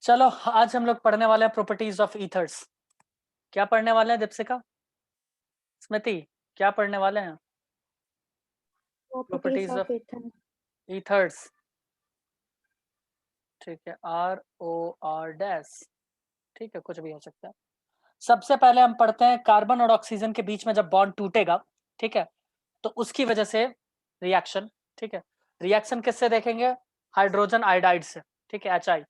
चलो आज हम लोग पढ़ने वाले हैं प्रॉपर्टीज ऑफ ईथर्स। क्या पढ़ने वाले हैं दीपशिका, स्मृति, क्या पढ़ने वाले हैं? Properties of ethers. ठीक है, ROR डैश। ठीक है, कुछ भी हो सकता है। सबसे पहले हम पढ़ते हैं कार्बन और ऑक्सीजन के बीच में जब बॉन्ड टूटेगा, ठीक है, तो उसकी वजह से रिएक्शन। ठीक है, रिएक्शन किससे देखेंगे? हाइड्रोजन आयोडाइड से। ठीक है, HI,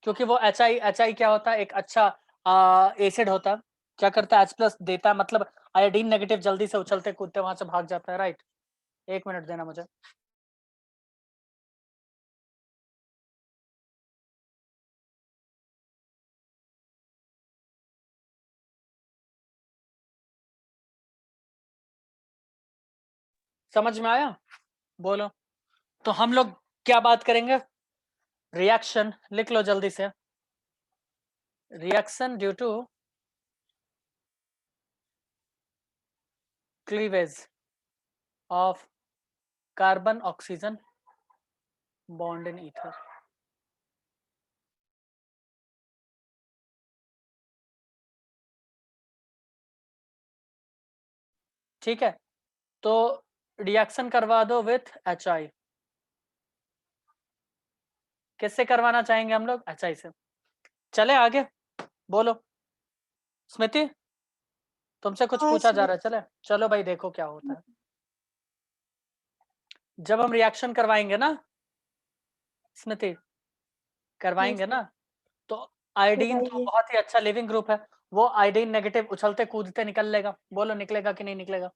क्योंकि वो HI क्या होता है? एक अच्छा एसिड होता है। क्या करता है? H+ देता है, मतलब आयोडीन नेगेटिव जल्दी से उछलते कूदते वहां से भाग जाता है। राइट, 1 मिनट देना मुझे। समझ में आया? बोलो। तो हम लोग क्या बात करेंगे? रिएक्शन लिख लो जल्दी से। Reaction due to cleavage of carbon oxygen bond in ether. ठीक है, तो रिएक्शन करवा दो विथ HI। किससे करवाना चाहेंगे हम लोग? HI से। चले आगे, बोलो स्मृति, तुमसे कुछ पूछा जा रहा है। चले चलो भाई, देखो क्या होता है जब हम रिएक्शन करवाएंगे ना स्मृति, करवाएंगे ना, तो आयोडीन तो बहुत ही अच्छा लिविंग ग्रुप है, वो आयोडीन नेगेटिव उछलते कूदते निकल लेगा। बोलो निकलेगा कि नहीं निकलेगा,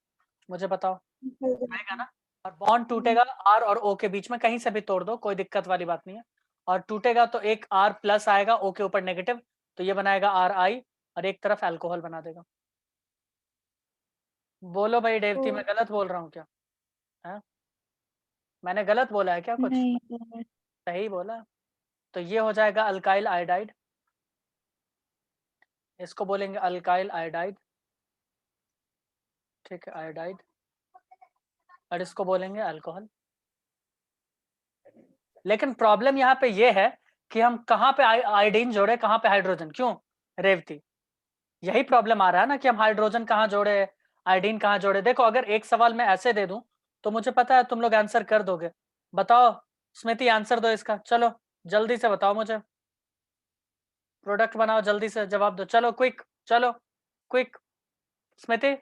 मुझे बताओ। निकलेगा ना। और बॉन्ड टूटेगा R और O के बीच में, कहीं से भी तोड़ दो, कोई दिक्कत वाली बात नहीं है। और टूटेगा तो एक R+ आएगा O के ऊपर नेगेटिव, तो ये बनाएगा RI और एक तरफ अल्कोहल बना देगा। बोलो भाई देवती, मैं गलत बोल रहा हूँ क्या? है, मैंने गलत बोला है क्या कुछ? नहीं, सही बोला। तो ये हो जाएगा अल्काइल आयोडाइड, इसको बोलेंगे अल्काइल आयोडाइड। ठीक है, आयोडाइड। और इसको बोलेंगे अल्कोहल। लेकिन प्रॉब्लम यहाँ पे ये है कि हम कहाँ पे आयोडीन जोड़े, कहाँ पे हाइड्रोजन? क्यों रेवती? यही प्रॉब्लम आ रहा है ना कि हम हाइड्रोजन कहाँ जोड़े, आयोडीन कहाँ जोड़े। देखो, अगर एक सवाल मैं ऐसे दे दूं तो मुझे पता है तुम लोग आंसर कर दोगे। बताओ स्मृति, आंसर दो इसका, चलो जल्दी से बताओ मुझे। प्रोडक्ट बनाओ, जल्दी से जवाब दो, चलो क्विक, चलो क्विक। स्मृति,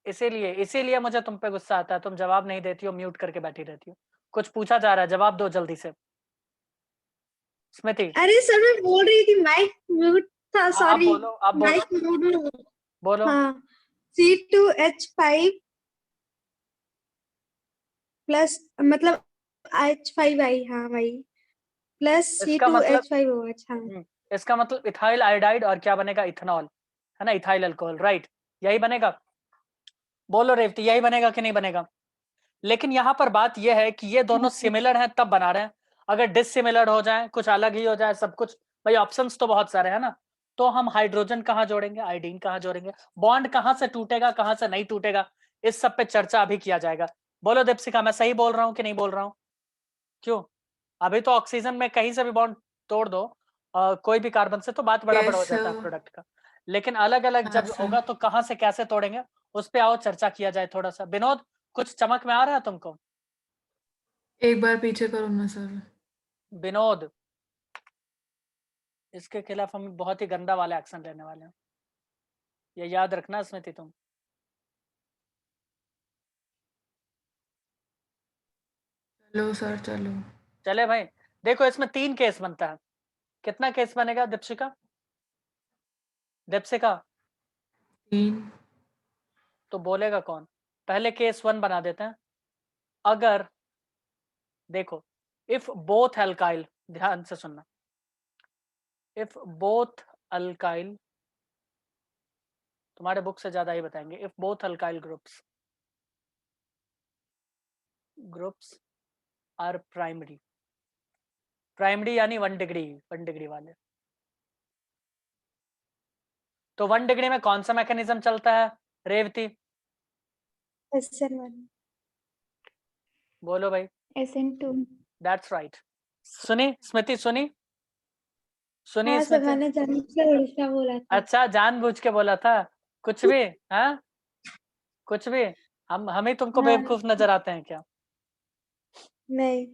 इसीलिए इसीलिए मुझे तुम पे गुस्सा आता है, तुम जवाब नहीं देती हो, म्यूट करके बैठी रहती हो। कुछ पूछा जा रहा है, जवाब दो जल्दी से स्मृति। अरे सर मैं बोल रही थी, माइक म्यूट था, हाँ, अब सॉरी। बोलो, अब बोलो, माइक म्यूट। बोलो। हाँ, C2H5 प्लस, मतलब H5I, हाँ भाई, प्लस इसका मतलब C2H5OH। हाँ इसका मतलब इथाइल आयोडाइड और क्या बनेगा? इथेनॉल, है ना, इथाइल अल्कोहल। राइट, यही बनेगा। बोलो रेवती, यही बनेगा कि नहीं बनेगा? लेकिन यहाँ पर बात यह है कि ये दोनों सिमिलर हैं तब बना रहे हैं। अगर डिससिमिलर हो जाए, कुछ अलग ही हो जाए सब कुछ, भाई ऑप्शंस तो बहुत सारे हैं ना, तो हम हाइड्रोजन कहाँ जोड़ेंगे, आयोडीन कहाँ जोड़ेंगे, बॉन्ड कहाँ से टूटेगा, कहाँ से नहीं टूटेगा, इस सब पे चर्चा अभी किया जाएगा। बोलो दीपशिका, मैं सही बोल रहा हूँ कि नहीं बोल रहा हूँ? क्यों? अभी तो ऑक्सीजन में कहीं से भी बॉन्ड तोड़ दो, कोई भी कार्बन से, तो बात बराबर हो यस जाता है सर। प्रोडक्ट का। लेकिन अलग अलग हाँ जब सर, होगा तो कहाँ से कैसे तोड़ेंगे, उस पे आओ चर्चा किया जाए थोड़ा सा। विनोद, कुछ चमक में आ रहा है तुमको? एक बार पीछे करो ना सर। विनोद, इसके खिलाफ हम बहुत ही गंदा वाला एक्शन लेने वाले हैं, ये याद रखना स्मृति तुम। चलो सर चलो। चले भाई, देखो इसमें 3 केस बनता है। कितना केस बनेगा दीपशिका? दीपशिका, 3। तो बोलेगा कौन? पहले केस 1 बना देते हैं। अगर देखो, इफ बोथ अल्काइल, ध्यान से सुनना, इफ बोथ अल्काइल, तुम्हारे बुक से ज्यादा ही बताएंगे, if both alkyl groups are primary, primary यानी 1 डिग्री वाले, तो 1 डिग्री में कौन सा मैकेनिज्म चलता है रेवती? SN1 बोलो भाई। SN2 that's right. सुनी स्मृति, सुनी सुनी हाँ सर, स्मृति। मैंने जानबूझकर उल्टा बोला था। अच्छा, जानबूझ के बोला था कुछ भी? हाँ, कुछ भी। हम ही तुमको हाँ। बेवकूफ नजर आते हैं क्या? नहीं।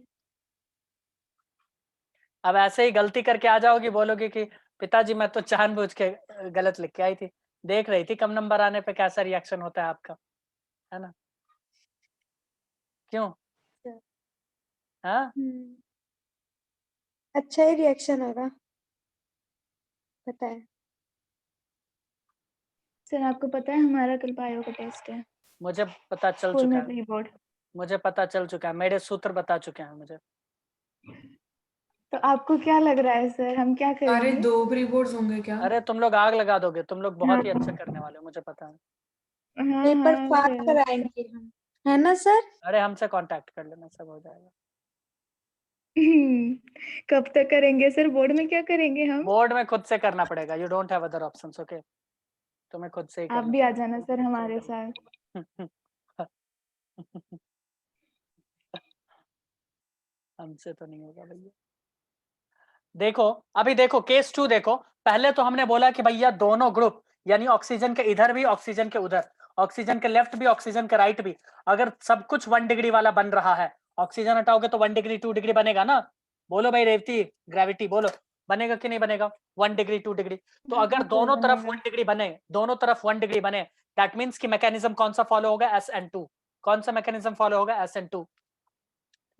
अब ऐसे ही गलती करके आ जाओगी, बोलोगी कि पिताजी मैं तो जानबूझ के गलत लिख के आई थी, देख रही थी कम नंबर आने पे कैसा रिएक्शन होता है आपका, है ना? क्यों? हाँ, अच्छा ही रिएक्शन होगा, पता है। सर आपको पता है हमारा कल बायो का टेस्ट है, मुझे पता चल स्कूल चुका में है, प्री बोर्ड। मुझे पता चल चुका है, मेरे सूत्र बता चुके हैं मुझे। तो आपको क्या लग रहा है सर, हम क्या अरे करेंगे? 2 प्री बोर्ड्स होंगे क्या? अरे तुम लोग आग लगा दोगे, तुम लोग बहुत ही हाँ। अच्छा करने वाले हो, मुझे पता है। हाँ पेपर हाँ फाड़ सर। कराएंगे हम, है ना सर? अरे हमसे कांटेक्ट कर लेना, सब हो जाएगा। कब तक करेंगे सर, बोर्ड में क्या करेंगे हम? बोर्ड में खुद से करना पड़ेगा, you don't have other options, okay? तुम्हें खुद से ही आप करना भी आ पड़ेगा। जाना सर हमारे साथ। हमसे तो नहीं होगा भैया। देखो अभी देखो केस 2 देखो, पहले तो हमने बोला कि भैया दोनों ग्रुप यानी ऑक्सीजन के इधर भी ऑक्सीजन के उधर, ऑक्सीजन के लेफ्ट भी ऑक्सीजन के राइट भी, अगर सब कुछ 1 डिग्री वाला बन रहा है, ऑक्सीजन हटाओगे तो 1 डिग्री 2 डिग्री बनेगा ना? बोलो भाई रेवती, ग्रेविटी बोलो, बनेगा कि नहीं बनेगा? 1 डिग्री 2 डिग्री। तो अगर हाँ, दोनों सर तरफ बनेगा। 1 डिग्री बने, दोनों तरफ 1 डिग्री बने, दैट मीन्स कि मैकेनिज्म कौन सा फॉलो होगा? SN2। कौन सा मैकेनिज्म फॉलो होगा? SN2।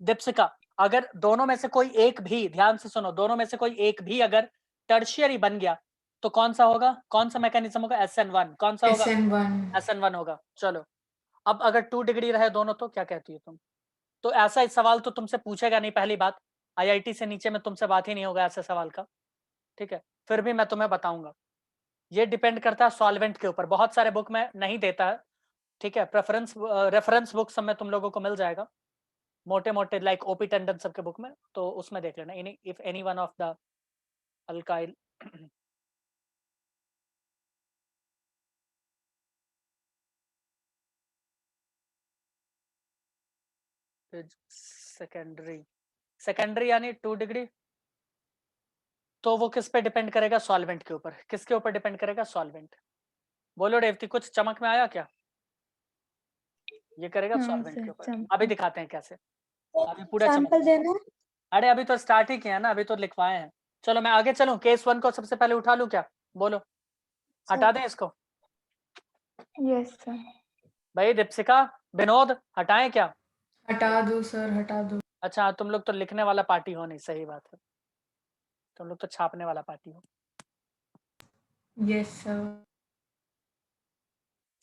दीप्सिका, अगर दोनों में से कोई एक भी, ध्यान से सुनो, दोनों में से कोई एक भी अगर टर्शियरी बन गया तो कौन सा होगा? कौन सा मैकेनिज्म होगा? SN1। कौन सा होगा? SN1। SN1 होगा। चलो, अब अगर 2 डिग्री रहे दोनों तो क्या कहती हो तुम? तो ऐसा इस सवाल तो तुमसे पूछेगा नहीं, पहली बात, IIT से नीचे में तुमसे बात ही नहीं होगा ऐसे सवाल का, ठीक है? फिर भी मैं तुम्हें बताऊंगा, ये डिपेंड करता है सॉल्वेंट के ऊपर, बहुत सारे बुक में नहीं देता है, ठीक है? प्रेफरेंस रेफरेंस बुक सब में तुम लोगों को मिल जाएगा, मोटे मोटे लाइक ओपी टंडन सबके बुक में, तो उसमें देख लेना, if any one of the alkyl secondary, secondary यानी 2 डिग्री, तो वो किस पे डिपेंड करेगा? सॉल्वेंट के ऊपर। किसके ऊपर डिपेंड करेगा? सॉल्वेंट। बोलो रेवती, कुछ चमक में आया क्या? ये करेगा हाँ सॉल्वेंट सर, के ऊपर। चमका। अभी दिखाते हैं कैसे, अभी पूरा चमक। सैंपल देना। अरे अभी तो स्टार्ट ही किया ना, अभी तो लिखवाए हैं। चलो मैं आगे चलूं, केस 1 को सबसे पहले उठा लूं क्या? बोलो, हटा दें इसको? Yes sir. भाई दीप्सिका, विनोद, हटाएं क्या? हटा दो सर, हटा दो। अच्छा, तुम लोग तो लिखने वाला पार्टी हो नहीं, सही बात है, तुम लोग तो छापने वाला पार्टी हो। Yes sir.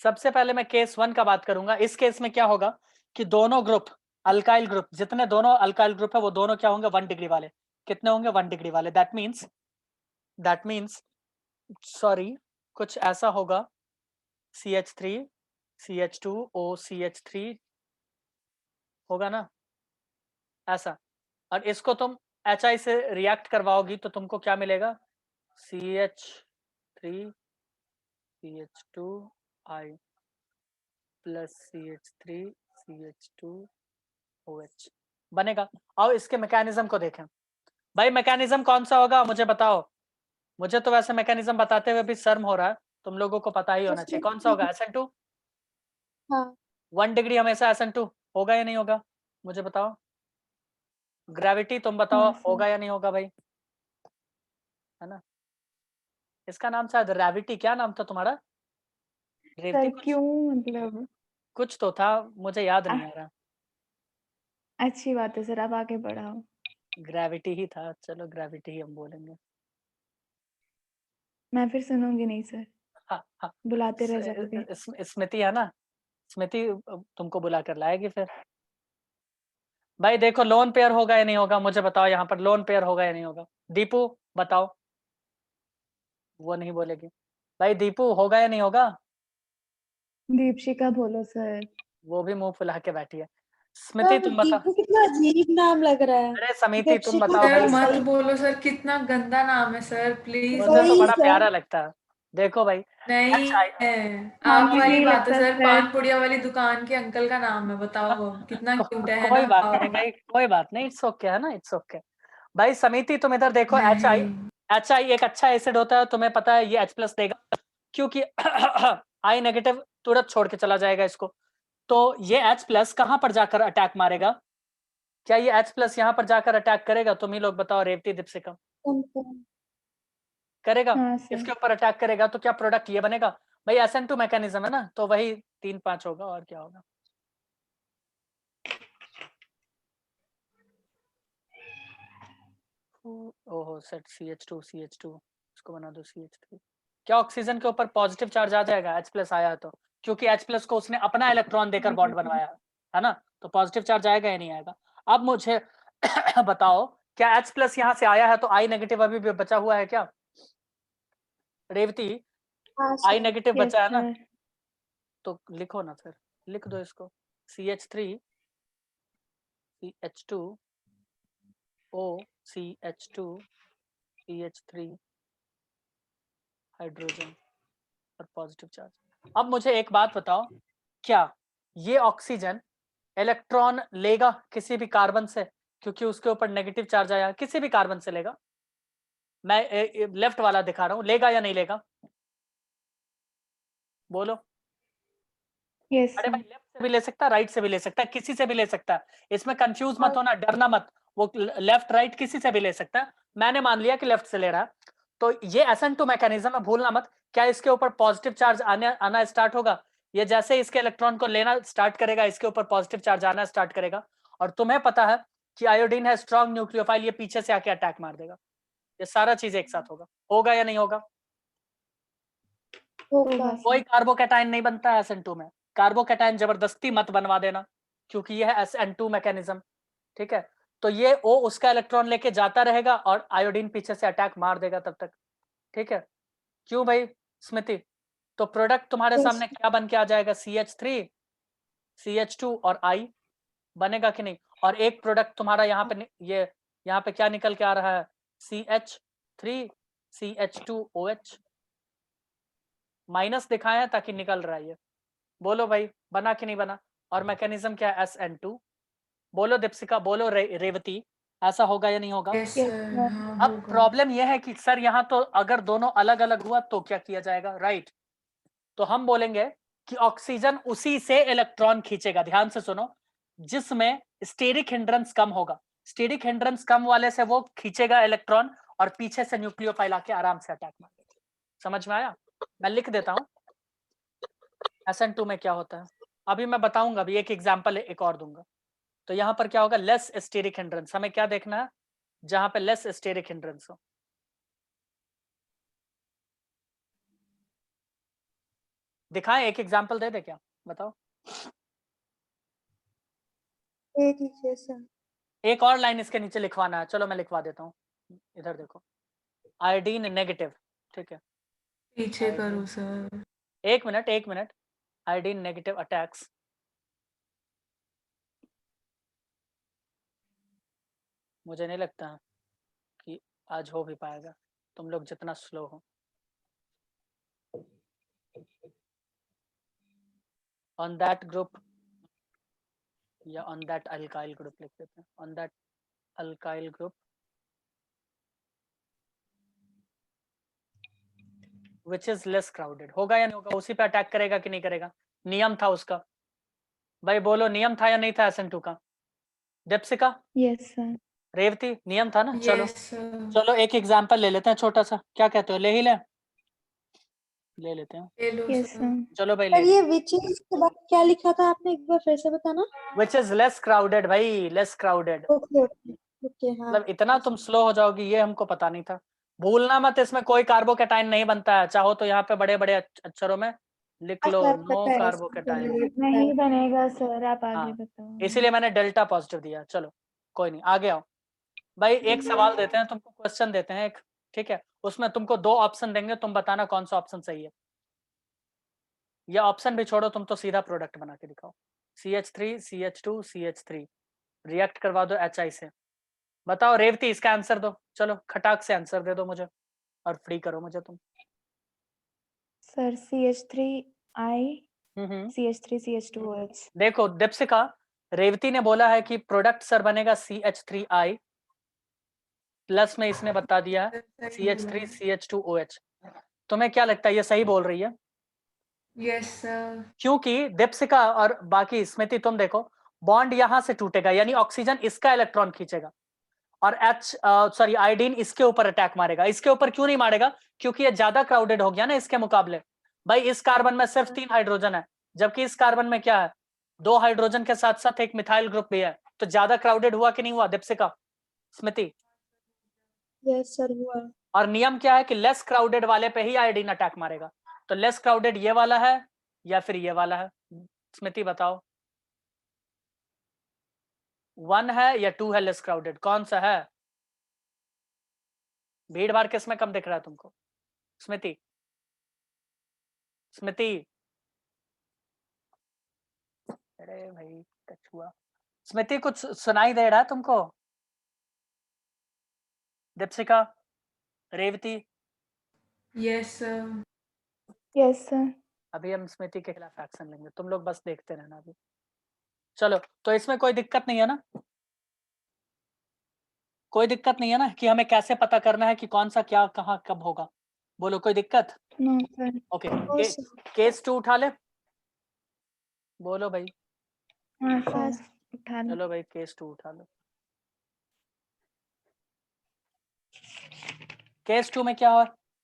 सबसे पहले मैं केस 1 का बात करूंगा। इस केस में क्या होगा कि दोनों ग्रुप, अल्काइल ग्रुप, जितने दोनों अल्काइल ग्रुप है वो दोनों क्या होंगे? 1 डिग्री वाले। कितने होंगे? 1 डिग्री वाले। दैट मीन्स सॉरी, कुछ ऐसा होगा, CH3 CH2 OCH3 होगा ना, ऐसा। और इसको तुम HI से रिएक्ट करवाओगी तो तुमको क्या मिलेगा? CH3 CH2I plus CH3 CH2OH बनेगा। आओ इसके मैकेनिज्म को देखें। भाई मैकेनिज्म कौन सा होगा मुझे बताओ? मुझे तो वैसे मैकेनिज्म बताते हुए भी शर्म हो रहा है, तुम लोगों को पता ही होना चाहिए। कौन सा होगा? SN2। हाँ 1 डिग्री हमेशा SN2 होगा या नहीं होगा? मुझे बताओ। ग्रेविटी तुम बताओ, हाँ सर। होगा या नहीं होगा भाई? है ना, इसका नाम शायद रेविटी, क्या नाम था तुम्हारा? रेवती सर क्यों, मतलब कुछ तो था, मुझे याद नहीं आ रहा। अच्छी बात है सर, आप आगे बढ़ाओ। ग्रेविटी ही था, चलो ग्रेविटी ही हम बोलेंगे। मैं फिर सुनूंगी नहीं सर, हाँ हाँ, बुलाते रह जाओगे। स्मृति है ना, स्मृति तुमको बुला कर लाएगी फिर। भाई देखो लोन पेयर होगा या नहीं होगा मुझे बताओ, यहाँ पर लोन पेयर होगा या नहीं होगा? दीपू बताओ। वो नहीं बोलेगी। भाई दीपू, होगा या नहीं होगा? दीपशिका बोलो सर। वो भी मुंह फुला के बैठी है। स्मृति सर तुम बता। दीपू कितना अजीब नाम लग रहा है। अरे समिति तुम दीपशिका बताओ सर भाई। मत सही। बोलो सर, कितना गंदा नाम है सर, प्लीज मुझे तो वही बड़ा सर। प्यारा लगता है। देखो भाई नहीं HI है, हाँ, आप मुझे वाली यही बात है लगता सर, सर। पान पुड़िया वाली दुकान के अंकल का नाम है, बताओ अब कितना क्यूट है कोई ना। बात नहीं भाई, कोई बात नहीं, इट्स ओके है ना, इट्स ओके। भाई समिति तुम इधर देखो, नहीं HI एक अच्छा एसिड होता है, तुम्हें पता है ये H+ देगा क्योंकि I नेगेटिव तुरंत छोड़ के चला जाएगा इसको। तो ये H+ कहां पर जाकर अटैक मारेगा? क्या ये H+ यहाँ पर जाकर अटैक करेगा? तुम ही लोग बताओ, रेवती, दीपशिका। करेगा, हाँ सर। इसके ऊपर अटैक करेगा तो क्या प्रोडक्ट ये बनेगा? भाई SN2 मैकेनिज्म है ना, तो वही 3-5 होगा, और क्या होगा? ओहो सेट CH2 इसको बना दो CH3। क्या ऑक्सीजन के ऊपर पॉजिटिव चार्ज आ जाएगा? H+ आया तो, क्योंकि H+ को उसने अपना इलेक्ट्रॉन देकर बॉन्ड बनवाया है ना, तो पॉजिटिव चार्ज आएगा या नहीं आएगा? अब मुझे बताओ, क्या H+ यहाँ से आया है तो I नेगेटिव अभी भी बचा हुआ है क्या? रेवती, I नेगेटिव यस बचा है ना, सर। तो लिखो ना फिर, लिख दो इसको, CH3 CH2 O CH2 CH3 hydrogen और पॉजिटिव चार्ज। अब मुझे एक बात बताओ, क्या ये ऑक्सीजन इलेक्ट्रॉन लेगा किसी भी कार्बन से? क्योंकि उसके ऊपर नेगेटिव चार्ज आया, किसी भी कार्बन से लेगा। मैं लेफ्ट वाला दिखा रहा हूं, लेगा या नहीं लेगा? बोलो। यस अरे सर। भाई, लेफ्ट से भी ले सकता है, राइट से भी ले सकता है, किसी से भी ले सकता है, इसमें कंफ्यूज मत होना, डरना मत। वो लेफ्ट राइट किसी से भी ले सकता है, मैंने मान लिया कि लेफ्ट से ले रहा है। तो ये SN2 मैकेनिज्म है, भूलना मत। क्या इसके ऊपर पॉजिटिव चार्ज आना स्टार्ट होगा? ये जैसे इसके इलेक्ट्रॉन को लेना स्टार्ट करेगा, इसके ऊपर पॉजिटिव चार्ज आना स्टार्ट करेगा। और तुम्हें पता है कि आयोडीन है स्ट्रॉन्ग न्यूक्लियोफाइल, ये पीछे से आके अटैक मार देगा। ये सारा चीज एक साथ होगा या नहीं होगा? होगा कोई सर। कार्बोकैटायन नहीं बनता है SN2 में। कार्बोकैटायन जबरदस्ती मत बनवा देना, क्योंकि यह है SN2 मैकेनिज्म, ठीक है? तो ये O उसका इलेक्ट्रॉन लेके जाता रहेगा और आयोडीन पीछे से अटैक मार देगा तब तक, ठीक है? क्यों भाई स्मृति? तो प्रोडक्ट तुम्हारे सामने क्या बन के आ जाएगा? CH3 CH2 और I बनेगा कि नहीं? और एक प्रोडक्ट तुम्हारा यहाँ पे ये यहाँ पे क्या निकल के आ रहा है? CH3 CH2OH माइनस दिखाया है ताकि निकल रहा है ये। बोलो भाई, बना कि नहीं बना? और मैकेनिज्म क्या है? SN2। बोलो दीपशिका, बोलो रेवती, ऐसा होगा या नहीं होगा? Yes yes sir, sir. हाँ अब होगा। प्रॉब्लम यह है कि सर यहाँ तो अगर दोनों अलग अलग हुआ तो क्या किया जाएगा, राइट? तो हम बोलेंगे कि ऑक्सीजन उसी से इलेक्ट्रॉन खींचेगा, ध्यान से सुनो, जिसमें स्टेरिक हिंड्रेंस कम होगा। स्टेरिक हिंड्रेंस कम वाले से वो खींचेगा इलेक्ट्रॉन और पीछे से न्यूक्लियोफाइल आके आराम से अटैक मारेगा। समझ में आया? मैं लिख देता हूं SN2 में क्या होता है, अभी मैं बताऊंगा, अभी एक एग्जांपल एक और दूंगा। तो यहाँ पर क्या होगा? Less steric hindrance. हमें क्या देखना है? जहां पे लेस स्टेरिक हिंड्रेंस हो। दिखाएं, एक एग्जांपल दे दे क्या? बताओ। दे दीजिए सर। एक और लाइन इसके नीचे लिखवाना है, चलो मैं लिखवा देता हूँ। इधर देखो, आयोडीन नेगेटिव, ठीक है? पीछे आयोडीन, करो सर। एक मिनट, आयोडीन नेगेटिव अटैक्स। मुझे नहीं लगता कि आज हो भी पाएगा, तुम लोग जितना स्लो हो। ऑन दैट ग्रुप या ऑन दैट अल्काइल ग्रुप लिख देते हैं, on that alkyl group which is less crowded. होगा या नहीं होगा? उसी पे अटैक करेगा कि नहीं करेगा? नियम था उसका। भाई बोलो, नियम था या नहीं था SN2 का? Deepshikha, yes sir. रेवती, नियम था ना? चलो यस सर, चलो एक एग्जांपल ले लेते हैं छोटा सा, क्या कहते हो, ले ही ले लेते हैं। ले लो यस सर। सर। चलो भाई, पर ले ये विचेस के बाद क्या लिखा था आपने, एक बार फिर से बताना। विच इज लेस क्राउडेड, भाई less crowded. Okay okay okay, हाँ। मतलब इतना तुम स्लो हो जाओगी ये हमको पता नहीं था। भूलना मत, इसमें कोई कार्बोकैटाइन नहीं बनता है, चाहो तो यहाँ पे बड़े बड़े अक्षरों में लिख लो, सर नो पता है कार्बोकैटाइन। नहीं बनेगा सर, आप आगे हाँ, बताओ। इसीलिए मैंने डेल्टा पॉजिटिव दिया। चलो कोई नहीं, आगे आओ भाई। एक सवाल देते हैं तुमको, क्वेश्चन देते हैं एक, ठीक है? उसमें तुमको 2 ऑप्शन देंगे, तुम बताना कौन सा ऑप्शन सही है। या ऑप्शन भी छोड़ो, तुम तो सीधा प्रोडक्ट बना के दिखाओ। CH3 CH2 CH3 रिएक्ट करवा दो HI से। बताओ रेवती, इसका आंसर दो, चलो खटाक से आंसर दे दो मुझे और फ्री करो मुझे तुम। सर CH3I हम्म। CH3CH2OH। देखो दीपशिका, रेवती ने बोला है कि प्रोडक्ट सर बनेगा CH3I प्लस में इसने बता दिया है सही बोला है। CH3CH2OH। तुम्हें क्या लगता है ये सही बोल रही है? Yes sir. क्योंकि दीपशिका और बाकी स्मृति तुम देखो, बॉन्ड यहां से टूटेगा यानी ऑक्सीजन इसका इलेक्ट्रॉन खींचेगा और आयोडीन इसके ऊपर अटैक मारेगा। इसके ऊपर क्यों नहीं मारेगा? क्योंकि ये ज्यादा क्राउडेड हो गया ना इसके मुकाबले। भाई इस कार्बन में सिर्फ 3 हाइड्रोजन है, जबकि इस कार्बन में क्या है, 2 हाइड्रोजन के साथ साथ एक मिथाइल ग्रुप भी है। तो ज्यादा क्राउडेड हुआ कि नहीं हुआ दीपशिका, स्मृति? यस सर हुआ। और नियम क्या है कि लेस क्राउडेड वाले पे ही आयोडीन अटैक मारेगा। तो लेस क्राउडेड ये वाला है या फिर ये वाला है, स्मृति बताओ। 1 है या 2 है लेस क्राउडेड, कौन सा है? भीड़ भाड़ किसमें कम दिख रहा है तुमको, स्मृति? स्मृति, अरे भाई कछुआ। स्मृति कुछ सुनाई दे रहा है तुमको? Deepshika, Revati? Yes sir. Yes sir. अभी हम स्मृति के खिलाफ एक्शन लेंगे, तुम लोग बस देखते रहना अभी। चलो, तो इसमें कोई दिक्कत नहीं है ना? कोई दिक्कत नहीं है ना कि हमें कैसे पता करना है कि कौन सा क्या कहाँ कब होगा? बोलो, कोई दिक्कत? No sir. Okay, no sir. Case 2 उठा ले। बोलो भाई। हाँ हाँ सर उठा लो। चलो भाई, केस 2 उठा लो। केस 2 में क्या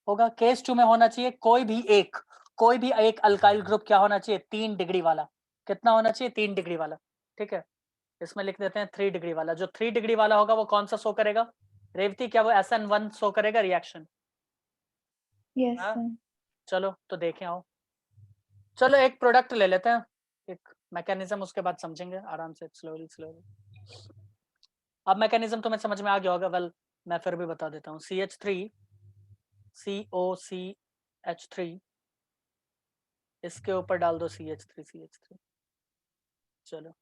होगा? केस 2 में होना चाहिए कोई भी एक अल्काइल ग्रुप क्या होना चाहिए, 3 डिग्री वाला। कितना होना चाहिए? 3 डिग्री वाला। ठीक है, इसमें लिख देते हैं 3 डिग्री वाला। जो 3 डिग्री वाला होगा वो कौन सा शो करेगा रेवती? क्या वो SN1 शो करेगा रिएक्शन? यस हाँ, सर। चलो तो देखें आओ। चलो एक प्रोडक्ट ले लेते हैं, एक मैकेनिज्म, उसके बाद समझेंगे आराम से, स्लोली। अब मैकेनिज्म तुम्हें समझ में आ गया होगा। वेल, मैं फिर भी बता देता हूँ। CH3COCH3, इसके ऊपर डाल दो CH3CH3। चलो,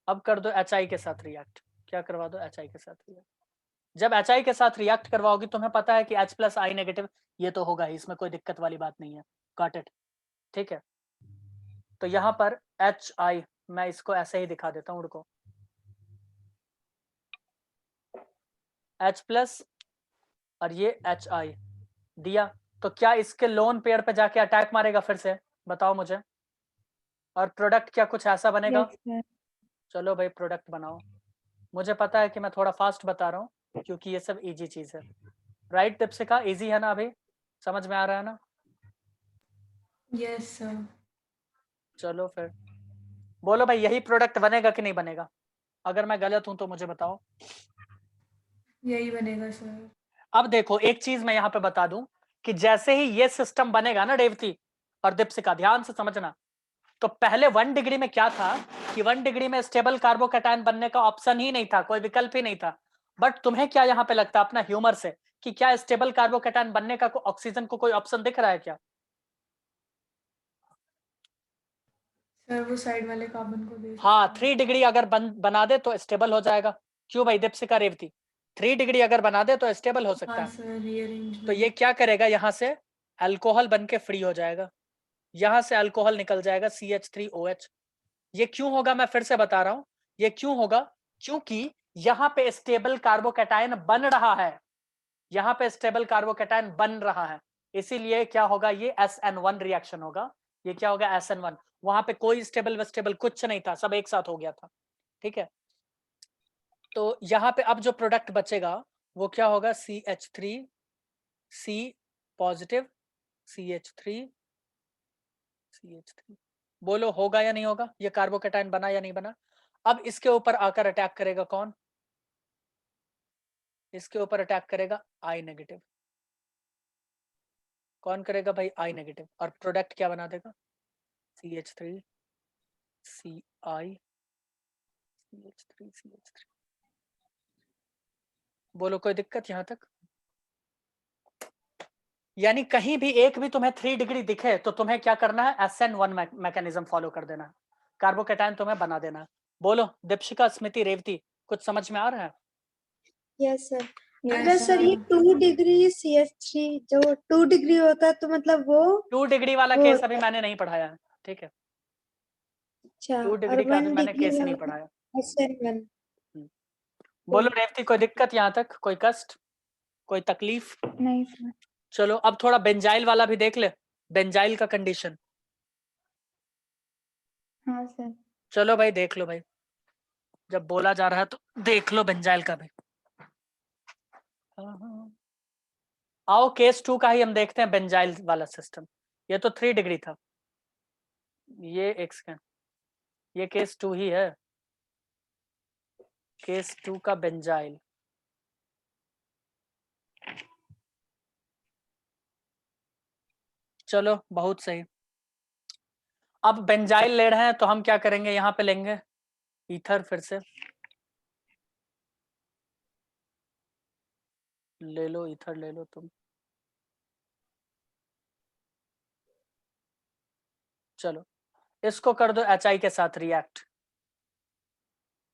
अब कर दो HI के साथ रिएक्ट। क्या करवा दो? HI के साथ रिएक्ट। जब HI के साथ रिएक्ट करवाओगी, तुम्हें पता है कि H+I- ये तो होगा ही, इसमें कोई दिक्कत वाली बात नहीं है। Got it? ठीक है, तो यहां पर HI, मैं इसको ऐसे ही दिखा देता हूं, रुको। H+ और ये HI दिया, तो क्या इसके लोन पेयर पे जाके अटैक मारेगा फिर से? बताओ मुझे। और प्रोडक्ट क्या कुछ ऐसा बनेगा? Yes sir. चलो भाई प्रोडक्ट बनाओ। मुझे पता है कि मैं थोड़ा फास्ट बता रहा हूँ क्योंकि ये सब इजी चीज है। राइट दीपशिका, इजी है ना? अभी समझ में आ रहा है ना? Yes sir. चलो फिर बोलो भाई, यही प्रोडक्ट बनेगा कि नहीं बनेगा? अगर मैं गलत हूं तो मुझे बताओ। यही बनेगा सर। अब देखो, एक चीज मैं यहाँ पे बता दूं कि जैसे ही ये सिस्टम बनेगा ना रेवती और दीपशिका, ध्यान से समझना। तो पहले 1 डिग्री में क्या था कि 1 डिग्री में स्टेबल कार्बोकैटायन बनने का ऑप्शन ही नहीं था, कोई विकल्प ही नहीं था। बट तुम्हें क्या यहाँ पे लगता है अपना ह्यूमर से कि क्या स्टेबल कार्बोकैटायन बनने का ऑक्सीजन को कोई ऑप्शन दिख रहा है क्या? सर वो साइड वाले कार्बन को दे हाँ, सकते 3 डिग्री अगर बना दे तो स्टेबल हो जाएगा। क्यों भाई दीपशिका, रेवती? 3 डिग्री अगर बना दे तो स्टेबल हो हैं। सकता हाँ है। सर, तो रीअरेंजमेंट। ये क्या करेगा, यहाँ से अल्कोहल बन के फ्री हो जाएगा। यहाँ से अल्कोहल निकल जाएगा CH3OH। ये क्यों होगा मैं फिर से बता रहा हूं। ये क्यों होगा? क्योंकि यहाँ पे स्टेबल कार्बोकैटायन बन रहा है। यहाँ पे स्टेबल कार्बोकैटायन बन रहा है, इसीलिए क्या होगा, ये SN1 रिएक्शन होगा। ये क्या होगा? SN1। वहां पे कोई स्टेबल वेस्टेबल कुछ नहीं था, सब एक साथ हो गया था। ठीक है, तो यहाँ पे अब जो प्रोडक्ट बचेगा वो क्या होगा? CH3C positive, CH3। बोलो होगा या नहीं होगा? ये कार्बोकैटायन बना या नहीं बना? अब इसके ऊपर आकर अटैक करेगा कौन? इसके ऊपर अटैक करेगा I-। कौन करेगा भाई? I-। और प्रोडक्ट क्या बना देगा? CH3CI CH3CH3। बोलो कोई दिक्कत यहां तक? यानी कहीं भी एक भी तुम्हें 3 डिग्री दिखे तो तुम्हें क्या करना है? SN1 मैकेनिज्म फॉलो कर देना है, कार्बोकैटायन तुम्हें बना देना है। बोलो दीपशिका, स्मृति, रेवती, कुछ समझ में आ रहा है? Yes sir. अरे Yes, सर ये sir. 2 डिग्री CH3 जो 2 डिग्री होता है तो मतलब वो 2 डिग्री वाला वो केस होता अभी है। मैंने नहीं पढ़ाया है, ठीक है। अच्छा 2 और डिग्री का अभी 1 मैंने डिग्री केस ही नहीं वाला पढ़ाया। SN1 बोलो रेवती, कोई दिक्कत यहाँ तक, कोई कष्ट, कोई तकलीफ? नहीं सर। चलो अब थोड़ा बेंजाइल वाला भी देख ले, बेंजाइल का कंडीशन। हाँ सर। चलो भाई देख लो भाई, जब बोला जा रहा है तो देख लो बेंजाइल का भी। आओ केस 2 का ही हम देखते हैं, बेंजाइल वाला सिस्टम। ये तो 3 डिग्री था, ये एक सेकंड, ये केस 2 ही है, केस 2 का बेंजाइल। चलो बहुत सही। अब बेंजाइल ले रहे हैं तो हम क्या करेंगे, यहाँ पे लेंगे ईथर, फिर से ले लो ईथर, ले लो तुम। चलो इसको कर दो HI के साथ रिएक्ट।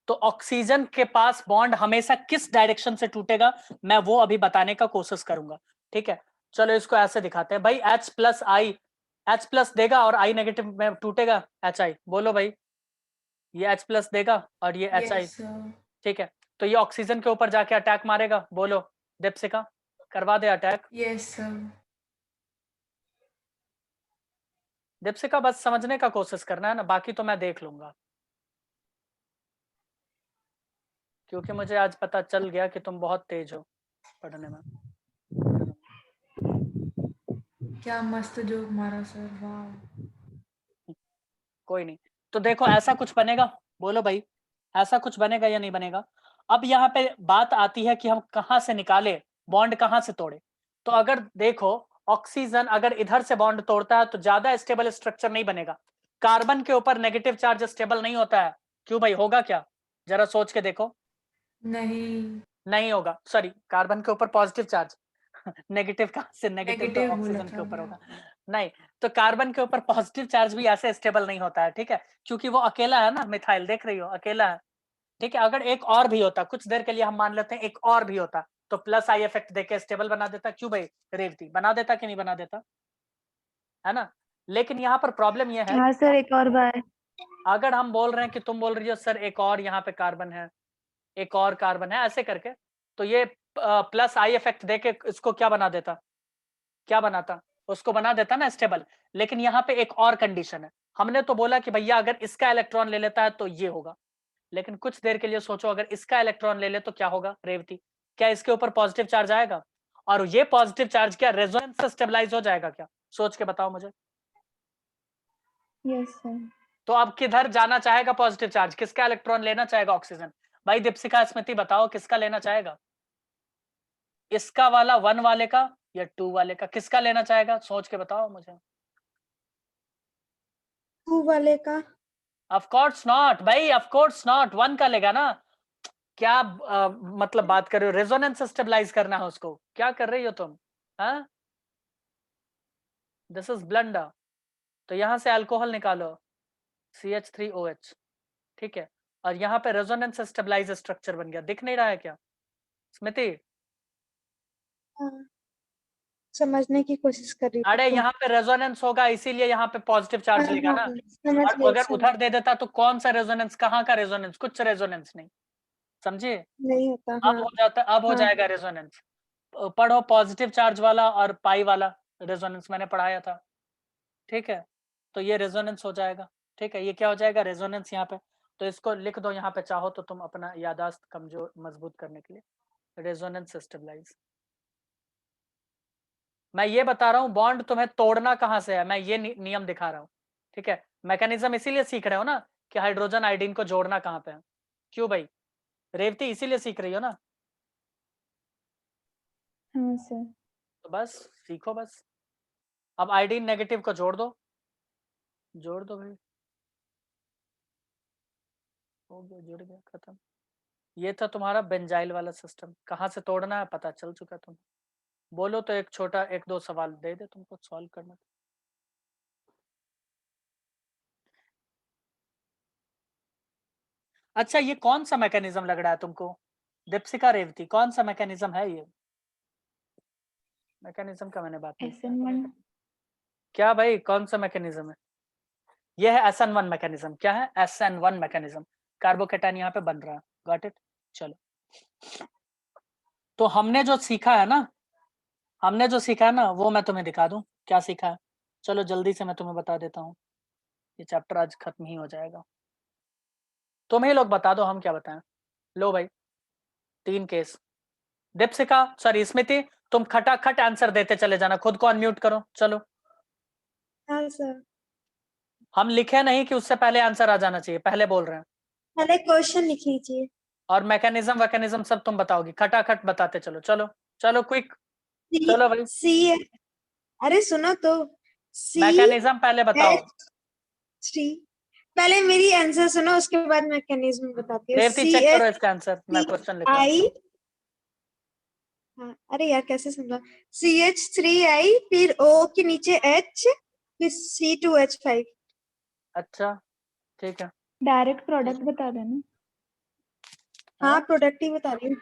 तो ऑक्सीजन के पास बॉन्ड हमेशा किस डायरेक्शन से टूटेगा, मैं वो अभी बताने का कोशिश करूंगा, ठीक है। चलो इसको ऐसे दिखाते हैं भाई, H प्लस देगा और I नेगेटिव में टूटेगा HI। बोलो भाई, ये H+ देगा और ये HI, Yes, sir. ठीक है। तो ये ऑक्सीजन के ऊपर जाके अटैक मारेगा। बोलो दीपशिका, करवा they attack. Yes, sir. Deepshikha बस समझने का कोशिश करना है ना, बाकी तो मैं देख लूंगा, क्योंकि मुझे आज पता चल गया कि तुम बहुत तेज हो पढ़ने में। क्या मस्त जोक मारा सर, वाह। कोई नहीं, तो देखो ऐसा कुछ बनेगा। बोलो भाई, ऐसा कुछ बनेगा या नहीं बनेगा? अब यहाँ पे बात आती है कि हम कहाँ से निकाले बॉन्ड, कहाँ से तोड़े। तो अगर देखो, ऑक्सीजन अगर इधर से बॉन्ड तोड़ता है तो ज्यादा स्टेबल स्ट्रक्चर नहीं बनेगा। कार्बन के ऊपर नेगेटिव चार्ज स्टेबल नहीं होता है। क्यों भाई, होगा क्या? जरा सोच के देखो। नहीं, नहीं होगा, सॉरी, कार्बन के ऊपर पॉजिटिव चार्ज नेगेटिव कहाँ से, नेगेटिव तो नेगेटिव बोला ऑक्सीजन के था ऊपर मैं। होगा। नहीं, तो कार्बन के ऊपर पॉजिटिव चार्ज भी ऐसे स्टेबल नहीं होता है, ठीक है, क्योंकि वो अकेला है ना, मिथाइल देख रही हो अकेला है, ठीक है। अगर एक और भी होता, कुछ देर के लिए हम मान लेते हैं एक और भी होता, तो प्लस आई इफेक्ट देके स्टेबल बना देता। क्यों भाई रेवती, बना देता कि नहीं बना देता, है ना? लेकिन यहाँ पर प्रॉब्लम यह है, हाँ सर, एक और बार। अगर हम बोल रहे हैं कि तुम बोल रही हो सर एक और यहाँ पे कार्बन है, एक और कार्बन है, ऐसे करके, तो ये प्लस आई इफेक्ट देके इसको क्या बना देता, क्या बनाता, उसको बना देता ना स्टेबल। लेकिन यहाँ पे एक और कंडीशन है, हमने तो बोला कि भैया अगर इसका इलेक्ट्रॉन ले लेता है तो ये होगा, लेकिन कुछ देर के लिए सोचो, अगर इसका इलेक्ट्रॉन ले ले तो क्या होगा रेवती? क्या इसके ऊपर पॉजिटिव चार्ज आएगा? और ये पॉजिटिव चार्ज क्या रेजोनेंस से स्टेबलाइज हो जाएगा क्या? सोच के बताओ मुझे। Yes sir. तो अब किधर जाना चाहेगा पॉजिटिव चार्ज, किसका इलेक्ट्रॉन लेना चाहेगा ऑक्सीजन? भाई दीपशिका स्मृति बताओ, किसका लेना चाहेगा? इसका वाला 1 वाले का या 2 वाले का, किसका लेना चाहेगा? सोच के बताओ मुझे। 2 वाले का। ऑफ कोर्स नॉट भाई, ऑफ कोर्स नॉट, 1 का लेगा ना। क्या मतलब बात कर रहे हो, रेजोनेंस स्टेबलाइज करना है उसको, क्या कर रही हो तुम? हाँ, दिस इज ब्लंडर। तो यहां से अल्कोहल निकालो, CH3OH, ठीक है, और यहाँ पे रेजोनेंस स्टेबलाइज स्ट्रक्चर बन गया, दिख नहीं रहा है क्या स्मृति? हाँ, समझने की कोशिश कर रही थी अरे तो। यहाँ पे रेजोनेंस होगा, इसीलिए यहाँ पे पॉजिटिव हाँ चार्ज लेगा हाँ, ना। समझ और गई अगर समझ उधर दे देता तो कौन सा रेजोनेंस, कहाँ का रेजोनेंस, कुछ रेजोनेंस नहीं, समझे? नहीं होता। अब हाँ हो जाता, अब हो हाँ जाएगा रेजोनेंस। पढ़ो पॉजिटिव चार्ज वाला और पाई वाला रेजोनेंस मैंने पढ़ाया था, ठीक है। तो ये रेजोनेंस हो जाएगा, ठीक है, ये क्या हो जाएगा, रेजोनेंस यहाँ पे। तो इसको लिख दो यहाँ पे, चाहो तो तुम अपना याददाश्त कमजोर मजबूत करने के लिए, रेजोनेंस स्टेबलाइज। मैं ये बता रहा हूँ बॉन्ड तुम्हें तोड़ना कहाँ से है, मैं ये नियम दिखा रहा हूँ, ठीक है। मैकेनिज्म इसीलिए सीख रहे हो ना कि हाइड्रोजन आयोडीन को जोड़ना कहाँ पे है। क्यों भाई रेवती, इसीलिए सीख रही हो ना? हाँ सर। तो बस सीखो बस। अब आयोडीन नेगेटिव को जोड़ दो, जोड़ दो भाई, हो गया, जुड़ गया, खत्म। ये था तुम्हारा बेंजाइल वाला सिस्टम, कहाँ से तोड़ना है पता चल चुका तुम। बोलो तो एक छोटा, एक दो सवाल दे दे तुमको सॉल्व करना। अच्छा, ये कौन सा मैकेनिज्म लग रहा है तुमको? दीपशिका, रेवती, कौन सा मैकेनिज्म है ये? मैकेनिज्म का मैंने बात नहीं किया। SN1 क्या भाई, कौन सा मैकेनिज्म है? ये है SN1 मैकेनिज्म। क्या है? SN1 mechanism. कार्बोकेटाइन यहाँ पे बन रहा है। Got it? चलो, तो हमने जो सीखा है ना, वो मैं तुम्हें दिखा दूं क्या सीखा है। चलो जल्दी से मैं तुम्हें बता देता हूँ, ये चैप्टर आज खत्म ही हो जाएगा। तुम ही लोग बता दो, हम क्या बताएं। लो भाई, 3 केस। दीपशिका, सॉरी स्मृति, तुम खटाखट आंसर देते चले जाना, खुद को अनम्यूट करो। चलो, हाँ सर, हम लिखे नहीं कि उससे पहले आंसर आ जाना चाहिए, पहले बोल रहे हैं। पहले क्वेश्चन लिख लीजिए। और मैकेनिज्म सब तुम बताओगी, खटाखट बताते चलो। चलो चलो क्विक, चलो भाई। सी, अरे सुनो तो, सी मैकेनिज्म पहले बताओ। थ्री, पहले मेरी आंसर सुनो, उसके बाद मैकेनिज्म बताती हूँ। रेवती, सी चेक करो एच इसका आंसर, मैं क्वेश्चन लिख रहा हूँ। आई, हाँ अरे यार कैसे समझा, CH3I, फिर O के नीचे H, फिर C2H5। अच्छा ठीक है। डायरेक्ट प्रोडक्ट बता देना। हाँ प्रोडक्ट ही बता रही हूँ।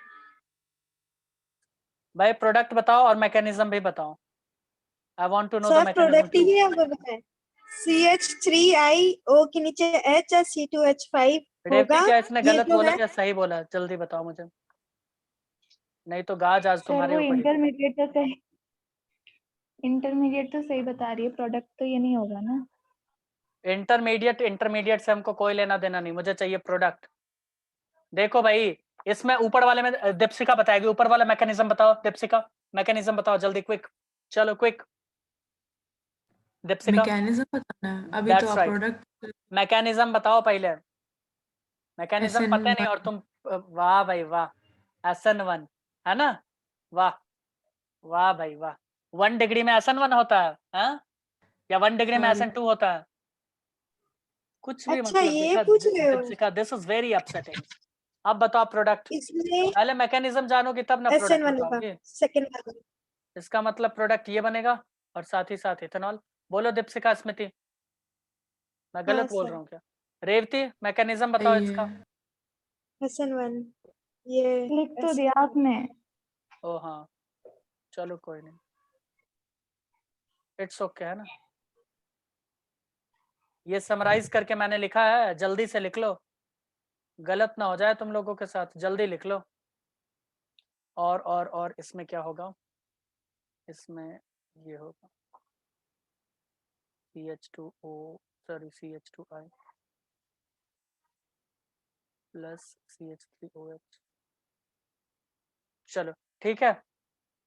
भाई प्रोडक्ट बताओ और मैकेनिज्म भी बताओ। I want to know the sir mechanism product ही है, आपको बताए। CH3I, O के नीचे H और C2H5 रेवती, होगा। क्या इसने ये गलत जो बोला है, या सही बोला? जल्दी बताओ मुझे, नहीं तो गाज आज सर तुम्हारे वो ऊपर ही। इंटरमीडिएट तो सही बता रही है, प्रोडक्ट तो ये नहीं होगा ना। इंटरमीडिएट से हमको कोई लेना देना नहीं, मुझे चाहिए प्रोडक्ट। देखो भाई, इसमें ऊपर वाले में दीपशिका बताएगी, ऊपर वाला मैकेनिज्म बताओ। दीपशिका, मैकेनिज्म बताओ जल्दी, क्विक। चलो क्विक, दीपशिका। मैकेनिज्म बताना है अभी तो। दैट्स आप राइट, प्रोडक्ट मैकेनिज्म बताओ पहले। मैकेनिज्म पता नहीं SN1 और तुम, वाह भाई वाह, SN1 है ना? वाह वाह भाई वाह। 1 डिग्री में SN1 होता है, हाँ? या 1 डिग्री में सर SN2 होता है? कुछ भी अच्छा मतलब, ये देखा पूछ रहे हो, Deepshikha, this is very upsetting. अब बताओ प्रोडक्ट। इसमें पहले मैकेनिज्म जानोगी तब ना प्रोडक्ट SN1 होगा, बताओगी। सेकेंड वाला। इसका मतलब प्रोडक्ट ये बनेगा और साथ ही साथ इथेनॉल। बोलो दीपशिका, स्मृति, मैं हाँ गलत बोल रहा सर, हूँ क्या? रेवती, मैकेनिज्म बताओ सही इसका। है। SN1 ये लिख तो दिया SN1। आपने। ओ हाँ, चलो कोई नहीं, इट्स ओके है ना। ये समराइज करके मैंने लिखा है, जल्दी से लिख लो, गलत ना हो जाए तुम लोगों के साथ, जल्दी लिख लो। और इसमें क्या होगा? इसमें ये होगा CH2O, sorry CH2I plus CH3OH। चलो ठीक है,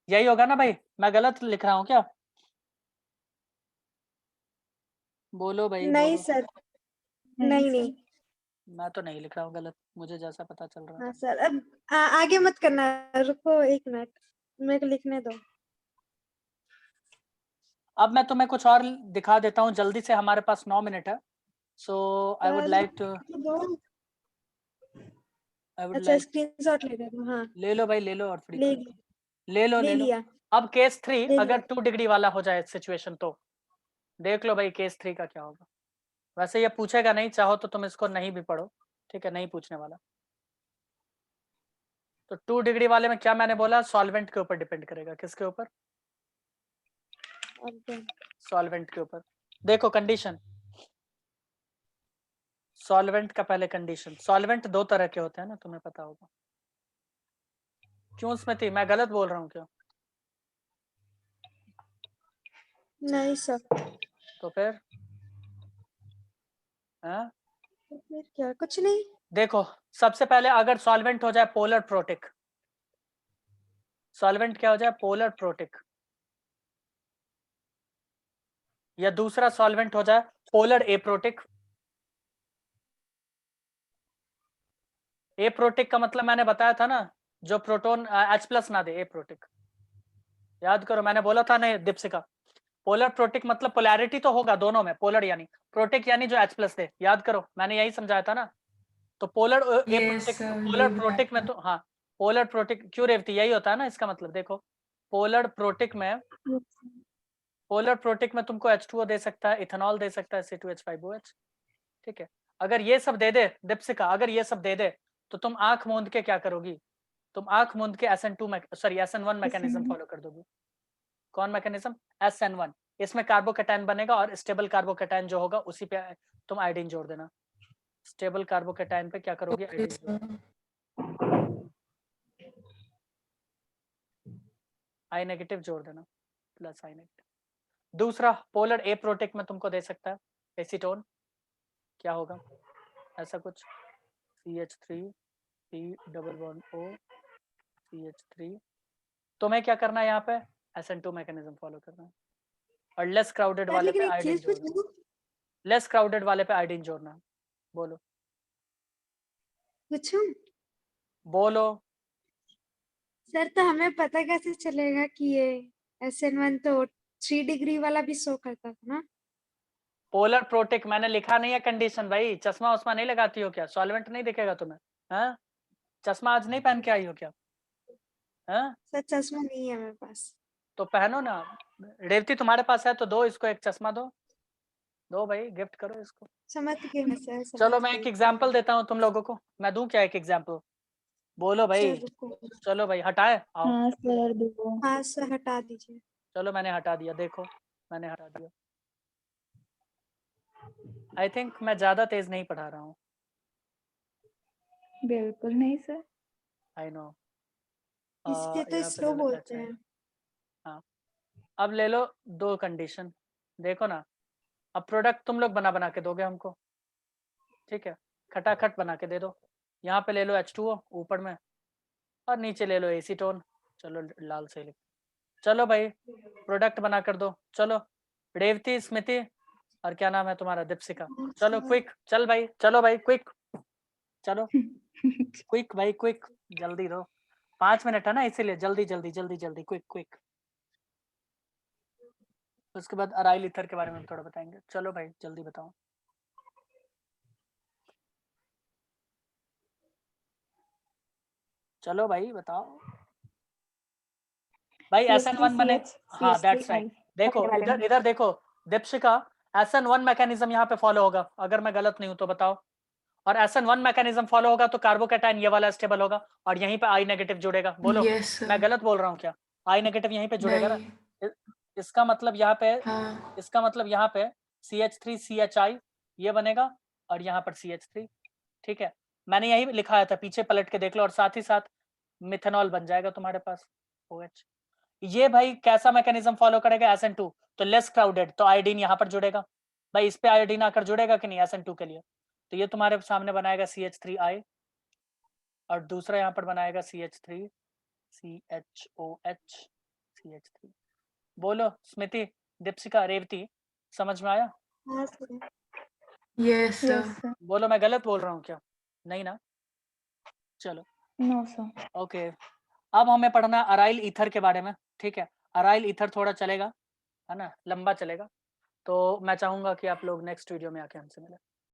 यही होगा ना भाई? मैं गलत लिख रहा हूँ क्या? बोलो भाई नहीं बोलो। सर, नहीं नहीं। मैं तो नहीं लिख रहा हूँ गलत, मुझे जैसा पता चल रहा है। हाँ सर, अब आगे मत करना, रुको 1 मिनट, मेरे को लिखने दो। अब मैं तुम्हें कुछ और दिखा देता हूँ जल्दी से, हमारे पास 9 मिनट है। सो आई वुड लाइक टू, दो, आई वुड अच्छा लाइक, स्क्रीनशॉट ले रहे हो, हाँ ले लो भाई ले लो और फ्री ले कर दो। ले लो ले ले लो। लिया अब केस 3, ले अगर लिया। 2 डिग्री वाला हो जाए सिचुएशन तो देख लो भाई केस 3 का क्या होगा। वैसे ये पूछेगा नहीं, चाहो तो तुम इसको नहीं भी पढ़ो, ठीक है, नहीं पूछने वाला। तो 2 डिग्री वाले में क्या मैंने बोला, सॉल्वेंट के ऊपर डिपेंड करेगा। किसके ऊपर? सॉल्वेंट के ऊपर। देखो कंडीशन, सॉल्वेंट का पहले कंडीशन, सॉल्वेंट 2 तरह के होते हैं ना, तुम्हें पता होगा। क्यों स्मृति, मैं गलत बोल रहा हूँ क्या? नहीं सर, तो फिर हाँ, तो फिर क्या, कुछ नहीं। देखो सबसे पहले अगर सॉल्वेंट हो जाए पोलर प्रोटिक, सॉल्वेंट क्या हो जाए? Polar protic. या दूसरा सॉल्वेंट हो जाए पोलर एप्रोटिक। एप्रोटिक का मतलब मैंने बताया था ना, जो प्रोटॉन H+ ना दे, एप्रोटिक। याद करो मैंने बोला था ना दीपशिका, पोलर प्रोटिक मतलब पोलैरिटी तो होगा दोनों में, पोलर यानी, प्रोटिक यानी जो H+ दे। याद करो मैंने यही समझाया था ना। तो polar yes aprotic, sir, polar यही बताया प्रोटिक में था। तो हाँ, पोलर प्रोटिक क्यों रेवती, यही होता है ना इसका मतलब। देखो पोलर प्रोटिक में, पोलर प्रोटिक में तुमको H2O दे सकता है, इथेनॉल दे सकता है, C2H5OH, ठीक है। अगर ये सब दे दे दीपशिका, अगर ये सब दे दे तो तुम आंख मूंद के क्या करोगी? तुम आंख मूंद के SN1 मैकेनिज्म फॉलो कर दोगे। कौन मैकेनिज्म? SN1। इसमें कार्बोकैटायन बनेगा और स्टेबल कार्बोकैटायन जो होगा उसी पे तुम आयोडीन जोड़ देना। स्टेबल कार्बोकैटायन पे क्या करोगे? ओके आयोडीन जोड़। सर। I नेगेटिव जोड़ देना प्लस I नेगेटिव। दूसरा पोलर एप्रोटिक में तुमको दे सकता है एसीटोन, क्या होगा? ऐसा कुछ CH3 C double bond O CH3। तुम्हें क्या करना है यहाँ पे? SN2 मैकेनिज्म फॉलो करना है और लेस क्राउडेड सर वाले लेकिन पे एक आयोडीन चीज जोड़ना। पूछूं? लेस क्राउडेड वाले पे आयोडीन जोड़ना है। बोलो पूछूं? बोलो। सर तो हमें पता कैसे चलेगा कि ये SN1 तो 3 डिग्री वाला भी शो करता था ना? पोलर प्रोटिक मैंने लिखा नहीं है कंडीशन भाई। चश्मा उस्मा नहीं लगाती हो क्या? सॉल्वेंट नहीं दिखेगा तुम्हें? हाँ, चश्मा आज नहीं पहन के आई हो क्या? हाँ, सर चश्मा नहीं है मेरे पास। तो पहनो ना। रेवती तुम्हारे पास है तो दो इसको एक चश्मा दो। दो भाई, गिफ्ट करो इसको। समझ गए मैं सर, चलो समझ मैं एक गई। एग्जाम्पल देता हूँ तुम लोगों को। मैं दूं क्या एक एग्जाम्पल? बोलो भाई। सर रुको। चलो भाई हटाए आओ। हाँ सर दो। हाँ सर हटा दीजिए। चलो मैंने हटा दिया, देखो मैंने हटा दिया। आई थिंक मैं ज्यादा तेज नहीं पढ़ा रहा हूँ। बिल्कुल नहीं सर। I know. इसलिए तो स्लो बोलते हैं। हाँ, अब ले लो दो कंडीशन। देखो ना, अब प्रोडक्ट तुम लोग बना बना के दोगे हमको, ठीक है? खटाखट बना के दे दो। यहाँ पे ले लो H2O ऊपर में और नीचे ले लो एसीटोन। चलो लाल से लिख। चलो भाई प्रोडक्ट बना कर दो। चलो रेवती, स्मृति और क्या नाम है तुम्हारा? दीपशिका। चलो क्विक, चल भाई, चलो भाई क्विक, चलो क्विक भाई क्विक, जल्दी दो। 5 मिनट है ना, इसीलिए जल्दी जल्दी जल्दी जल्दी क्विक क्विक। उसके बाद अराइल ईथर के बारे में थोड़ा बताएंगे। चलो भाई जल्दी बताओ। चलो भाई बताओ भाई। SN1 बने। हाँ दैट्स राइट। देखो इधर इधर देखो दीपशिका, SN1 मैकेनिज्म यहाँ पे फॉलो होगा अगर मैं गलत नहीं हूँ तो बताओ। और SN1 मैकेनिज्म फॉलो होगा तो कार्बोकैटायन ये वाला स्टेबल होगा और यहीं पे I नेगेटिव जुड़ेगा। बोलो यस मैं सर। गलत बोल रहा हूँ क्या? I नेगेटिव यहीं पे जुड़ेगा ना। नहीं। इसका मतलब यहाँ पे, हाँ इसका मतलब यहाँ पे CH3 CHI ये बनेगा और यहाँ पर CH3, ठीक है? मैंने यही लिखाया था, पीछे पलट के देख लो। और साथ ही साथ मिथेनॉल बन जाएगा तुम्हारे पास OH। ये भाई कैसा मैकेनिज्म फॉलो करेगा? SN2। तो लेस क्राउडेड तो आयोडीन यहाँ पर जुड़ेगा भाई। इस पे आयोडीन आकर जुड़ेगा कि नहीं SN2 के लिए? तो ये तुम्हारे सामने बनाएगा CH3I और दूसरा यहाँ पर बनाएगा CH3 CHOH CH3। बोलो स्मृति, दीपशिका, रेवती, समझ में आया? हाँ sir. Yes yes sir. Sir. बोलो मैं गलत बोल रहा हूँ क्या? नहीं ना? चलो नो सर। ओके। अब हमें पढ़ना है अराइल ईथर के बारे में, ठीक है? अराइल ईथर थोड़ा चलेगा, है ना, लंबा चलेगा। तो मैं चाहूंगा कि आप लोग नेक्स्ट वीडियो में आके हमसे मिलें।